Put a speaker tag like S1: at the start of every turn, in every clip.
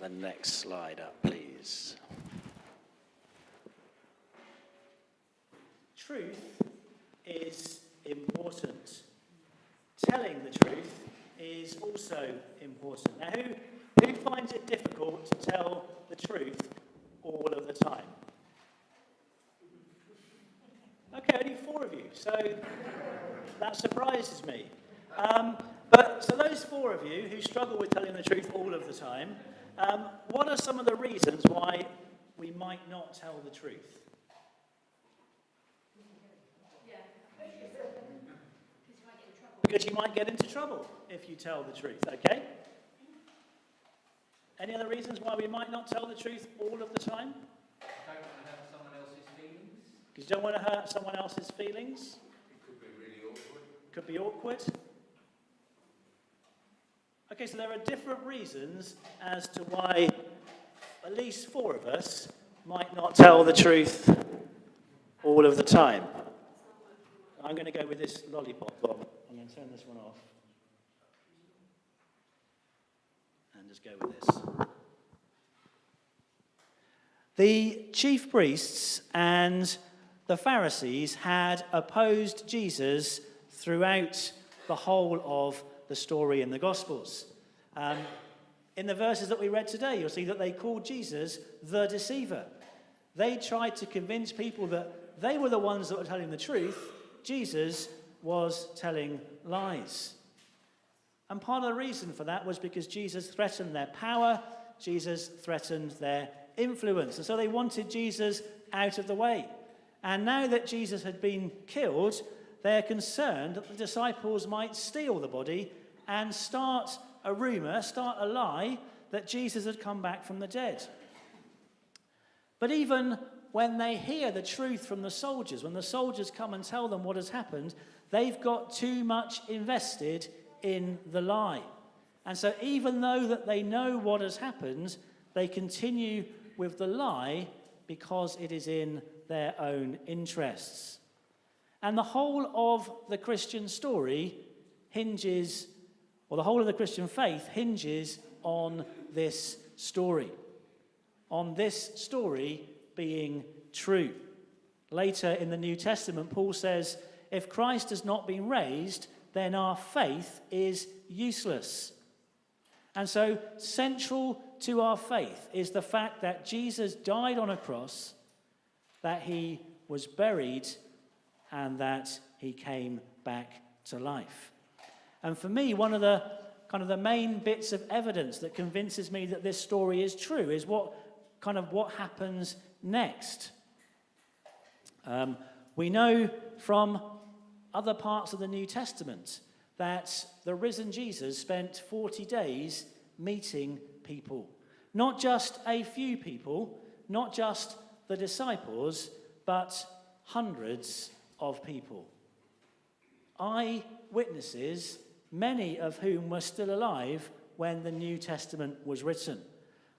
S1: the next slide up, please.
S2: Truth is important. Telling the truth is also important. Now, who finds it difficult to tell the truth all of the time? Okay, only 4 of you, so that surprises me. So those 4 of you who struggle with telling the truth all of the time, what are some of the reasons why we might not tell the truth? Because you might get into trouble if you tell the truth, okay? Any other reasons why we might not tell the truth all of the time? Because you don't want to hurt someone else's feelings?
S3: It could be really awkward.
S2: Could be awkward. Okay, so there are different reasons as to why at least 4 of us might not tell the truth all of the time. I'm going to go with this lollipop, Bob. I'm going to turn this one off. And just go with this. The chief priests and the Pharisees had opposed Jesus throughout the whole of the story in the Gospels. In the verses that we read today, you'll see that they called Jesus the deceiver. They tried to convince people that they were the ones that were telling the truth. Jesus was telling lies. And part of the reason for that was because Jesus threatened their power, Jesus threatened their influence. And so they wanted Jesus out of the way. And now that Jesus had been killed, they're concerned that the disciples might steal the body and start a rumor, start a lie that Jesus had come back from the dead. But even when they hear the truth from the soldiers, when the soldiers come and tell them what has happened, they've got too much invested in the lie. And so even though that they know what has happened, they continue with the lie because it is in their own interests. And the whole of the Christian story hinges, or the whole of the Christian faith hinges on this story. On this story being true. Later in the New Testament, Paul says, if Christ has not been raised, then our faith is useless. And so central to our faith is the fact that Jesus died on a cross, that he was buried, and that he came back to life. And for me, one of the the main bits of evidence that convinces me that this story is true is what happens next. We know from other parts of the New Testament that the risen Jesus spent 40 days meeting people. Not just a few people, not just the disciples, but hundreds of people. Eyewitnesses, many of whom were still alive when the New Testament was written.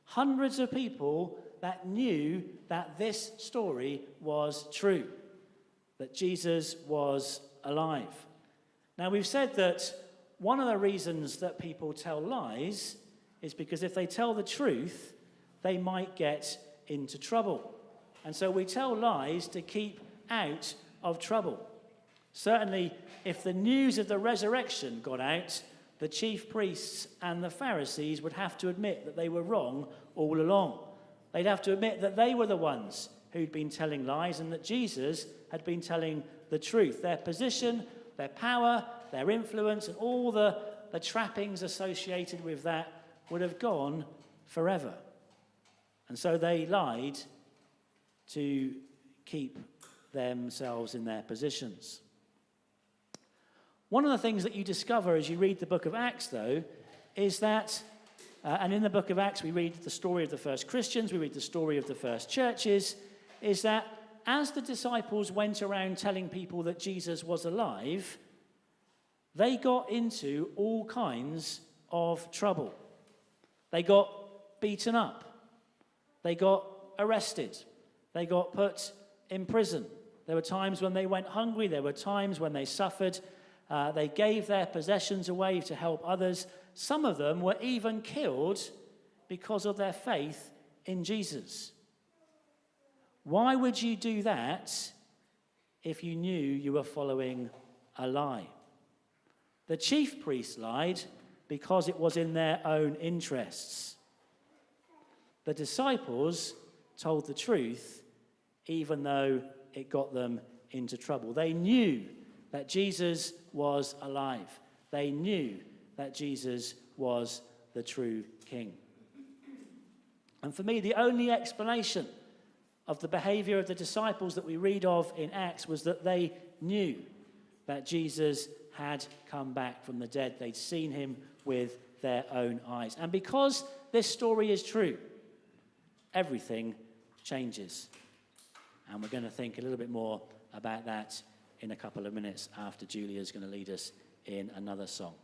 S2: Hundreds of people that knew that this story was true, that Jesus was alive. Now, we've said that one of the reasons that people tell lies is because if they tell the truth, they might get into trouble. And so we tell lies to keep out of trouble. Certainly, if the news of the resurrection got out, the chief priests and the Pharisees would have to admit that they were wrong all along. They'd have to admit that they were the ones who'd been telling lies and that Jesus had been telling the truth. Their position, their power, their influence, and all the trappings associated with that would have gone forever. And so they lied to keep themselves in their positions. One of the things that you discover as you read the book of Acts, though, is that, and in the book of Acts we read the story of the first Christians, we read the story of the first churches, is that as the disciples went around telling people that Jesus was alive, they got into all kinds of trouble. They got beaten up. They got arrested. They got put in prison. There were times when they went hungry. There were times when they suffered. They gave their possessions away to help others. Some of them were even killed because of their faith in Jesus. Why would you do that if you knew you were following a lie? The chief priests lied because it was in their own interests. The disciples told the truth even though it got them into trouble. They knew that Jesus was alive. They knew that Jesus was the true king. And for me, the only explanation of the behavior of the disciples that we read of in Acts was that they knew that Jesus had come back from the dead. They'd seen him with their own eyes. And because this story is true, everything changes. And we're going to think a little bit more about that in a couple of minutes after Julia's going to lead us in another song.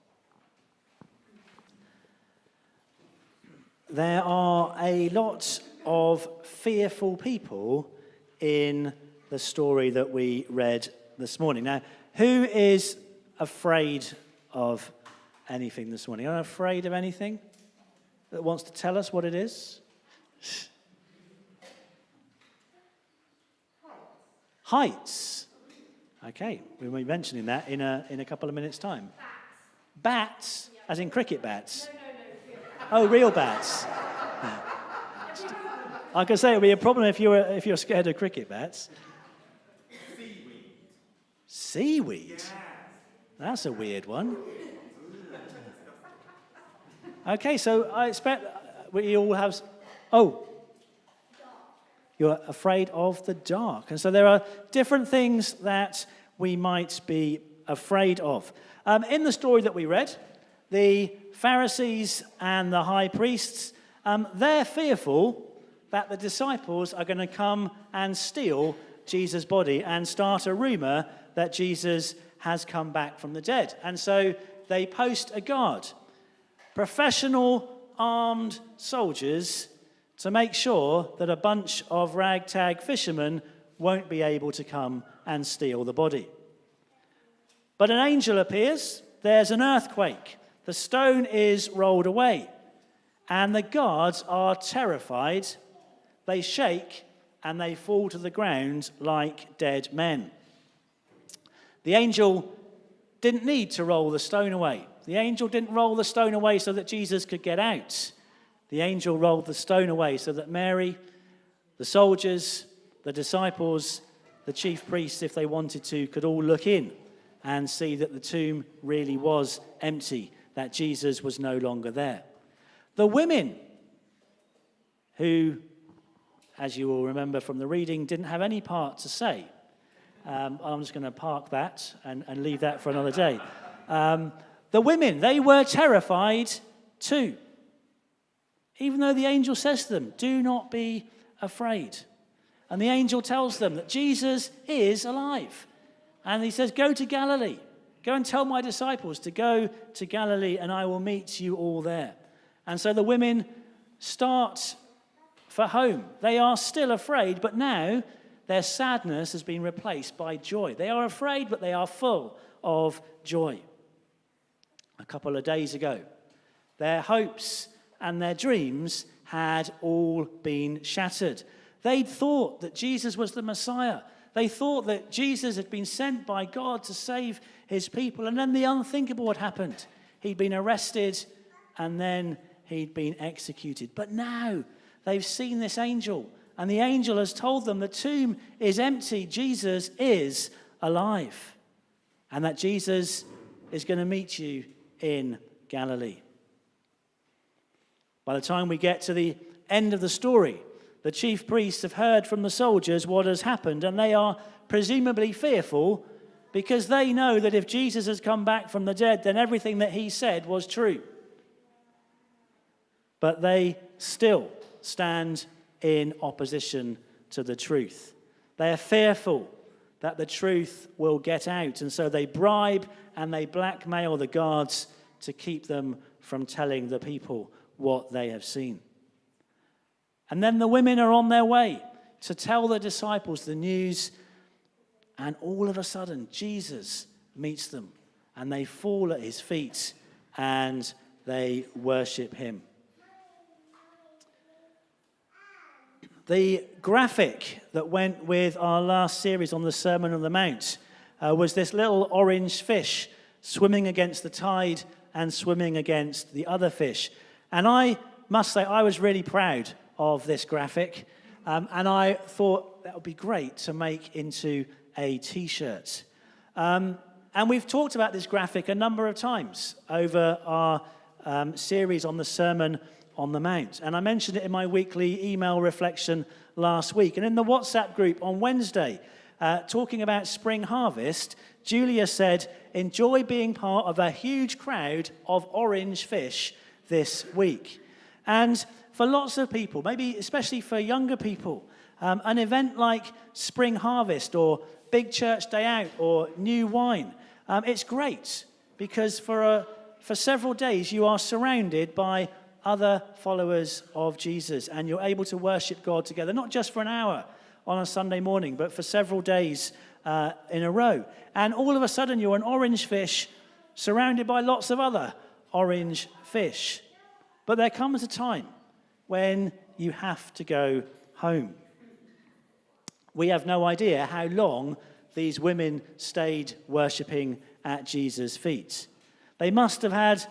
S2: There are a lot of fearful people in the story that we read this morning. Now, who is afraid of anything this morning? Are you afraid of anything that wants to tell us what it is? Heights. Okay, we'll be mentioning that in a couple of minutes' time. Bats, as in cricket bats. Oh, real bats. I can say it would be a problem if you're scared of cricket bats. Seaweed? Yes. That's a weird one. Okay, so I expect we all have... Oh, you're afraid of the dark. And so there are different things that we might be afraid of. In the story that we read, the Pharisees and the high priests, they're fearful that the disciples are going to come and steal Jesus' body and start a rumor that Jesus has come back from the dead. And so they post a guard, professional armed soldiers, to make sure that a bunch of ragtag fishermen won't be able to come and steal the body. But an angel appears, there's an earthquake, the stone is rolled away, and the guards are terrified. They shake and they fall to the ground like dead men. The angel didn't need to roll the stone away. The angel didn't roll the stone away so that Jesus could get out. The angel rolled the stone away so that Mary, the soldiers, the disciples, the chief priests, if they wanted to, could all look in and see that the tomb really was empty, that Jesus was no longer there. The women, who, as you will remember from the reading, didn't have any part to say. I'm just going to park that and leave that for another day. The women, they were terrified too. Even though the angel says to them, do not be afraid. And the angel tells them that Jesus is alive. And he says, go to Galilee. Go and tell my disciples to go to Galilee and I will meet you all there. And so the women start for home. They are still afraid, but now their sadness has been replaced by joy. They are afraid, but they are full of joy. A couple of days ago, their hopes and their dreams had all been shattered. They'd thought that Jesus was the Messiah. They thought that Jesus had been sent by God to save his people. And then the unthinkable had happened. He'd been arrested and then he'd been executed. But now they've seen this angel. And the angel has told them the tomb is empty. Jesus is alive. And that Jesus is going to meet you in Galilee. By the time we get to the end of the story, the chief priests have heard from the soldiers what has happened, and they are presumably fearful because they know that if Jesus has come back from the dead, then everything that he said was true. But they still stand in opposition to the truth. They are fearful that the truth will get out, and so they bribe and they blackmail the guards to keep them from telling the people what they have seen. And then the women are on their way to tell the disciples the news, and all of a sudden Jesus meets them and they fall at his feet and they worship him. The graphic that went with our last series on the Sermon on the Mount was this little orange fish swimming against the tide and swimming against the other fish. And I must say, I was really proud of this graphic, and I thought that would be great to make into a t-shirt. And we've talked about this graphic a number of times over our series on the Sermon on the Mount. And I mentioned it in my weekly email reflection last week. And in the WhatsApp group on Wednesday, talking about spring harvest, Julia said, enjoy being part of a huge crowd of orange fish this week. And for lots of people, maybe especially for younger people, an event like spring harvest or big church day out or new wine, it's great because for several days you are surrounded by other followers of Jesus and you're able to worship God together, not just for an hour on a Sunday morning, but for several days in a row. And all of a sudden you're an orange fish surrounded by lots of other orange fish. But there comes a time when you have to go home. We have no idea how long these women stayed worshipping at Jesus' feet. They must have had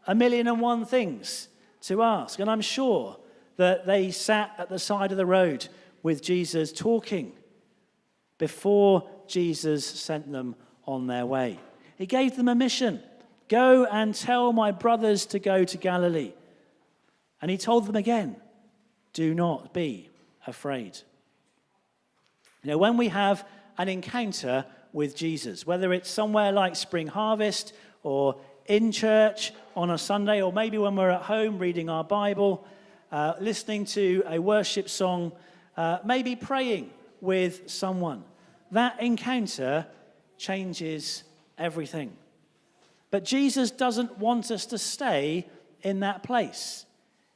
S2: 1,000,001 things to ask. And I'm sure that they sat at the side of the road with Jesus talking before Jesus sent them on their way. He gave them a mission. Go and tell my brothers to go to Galilee. And he told them again, do not be afraid. You know, when we have an encounter with Jesus, whether it's somewhere like Spring Harvest or in church on a Sunday, or maybe when we're at home reading our Bible, listening to a worship song, maybe praying with someone, that encounter changes everything. But Jesus doesn't want us to stay in that place.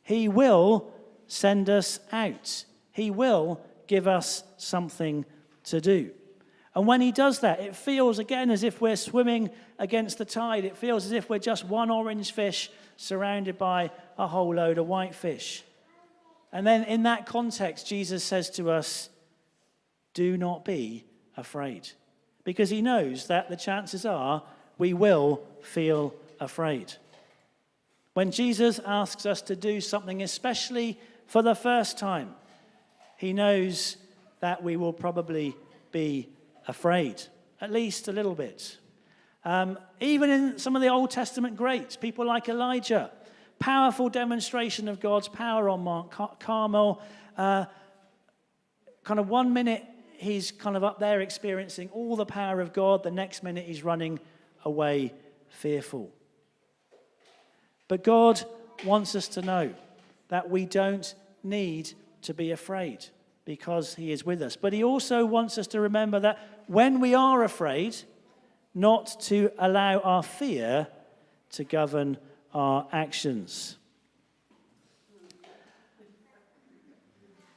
S2: He will send us out. He will give us something to do. And when he does that, it feels again as if we're swimming against the tide. It feels as if we're just one orange fish surrounded by a whole load of white fish. And then in that context, Jesus says to us, do not be afraid. Because he knows that the chances are we will feel afraid. When Jesus asks us to do something, especially for the first time, he knows that we will probably be afraid, at least a little bit. Even in some of the Old Testament greats, people like Elijah, powerful demonstration of God's power on Mount Carmel. Kind of 1 minute he's kind of up there experiencing all the power of God. The next minute he's running away fearful. But God wants us to know that we don't need to be afraid because he is with us. But he also wants us to remember that when we are afraid, not to allow our fear to govern our actions.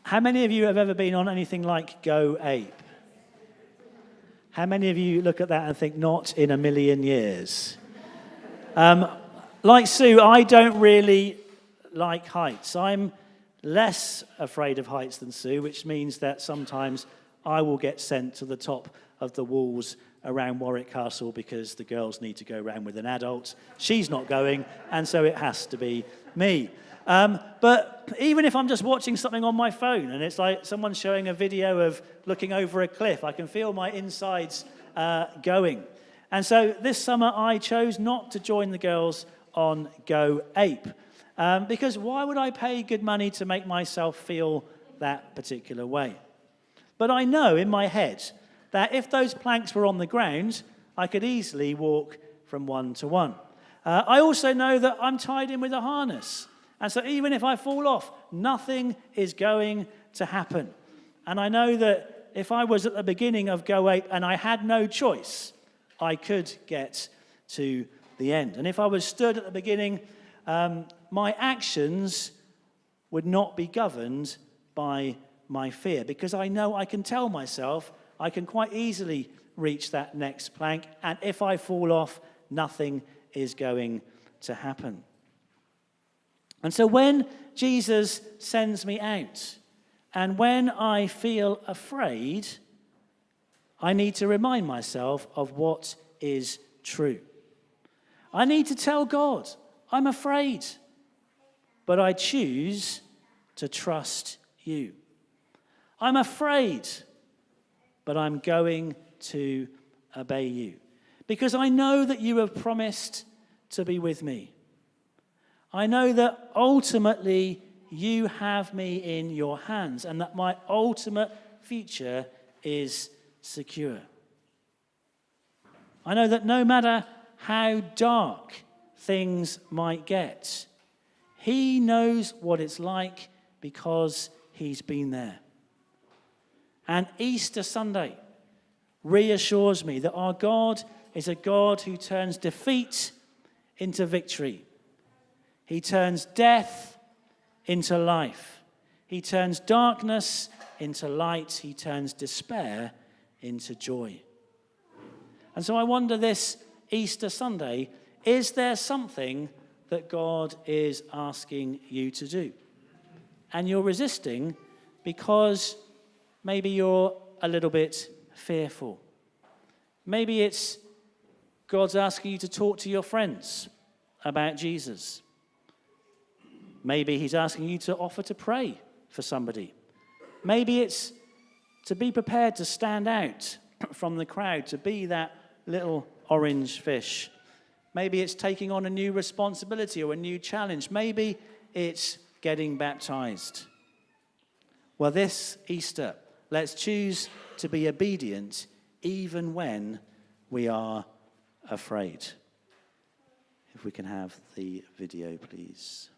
S2: How many of you have ever been on anything like Go Ape? How many of you look at that and think, not in a million years? Like Sue, I don't really like heights. I'm less afraid of heights than Sue, which means that sometimes I will get sent to the top of the walls around Warwick Castle because the girls need to go around with an adult. She's not going, and so it has to be me. But even if I'm just watching something on my phone and it's like someone showing a video of looking over a cliff, I can feel my insides going. And so this summer I chose not to join the girls on Go Ape. Because why would I pay good money to make myself feel that particular way? But I know in my head that if those planks were on the ground, I could easily walk from one to one. I also know that I'm tied in with a harness. And so even if I fall off, nothing is going to happen. And I know that if I was at the beginning of Go Ape and I had no choice, I could get to the end. And if I was stood at the beginning, my actions would not be governed by my fear, because I know I can tell myself I can quite easily reach that next plank, and if I fall off, nothing is going to happen. And so when Jesus sends me out And when I feel afraid, I need to remind myself of what is true. I need to tell God, I'm afraid, but I choose to trust you. I'm afraid, but I'm going to obey you, because I know that you have promised to be with me. I know that ultimately you have me in your hands and that my ultimate future is secure. I know that no matter how dark things might get, he knows what it's like because he's been there. And Easter Sunday reassures me that our God is a God who turns defeat into victory. He turns death into life. He turns darkness into light. He turns despair into joy. And so I wonder this Easter Sunday, is there something that God is asking you to do? And you're resisting because maybe you're a little bit fearful. Maybe it's God's asking you to talk to your friends about Jesus. Maybe he's asking you to offer to pray for somebody. Maybe it's to be prepared to stand out from the crowd, to be that little orange fish. Maybe it's taking on a new responsibility or a new challenge. Maybe it's getting baptized. Well, this Easter, let's choose to be obedient even when we are afraid. If we can have the video, please.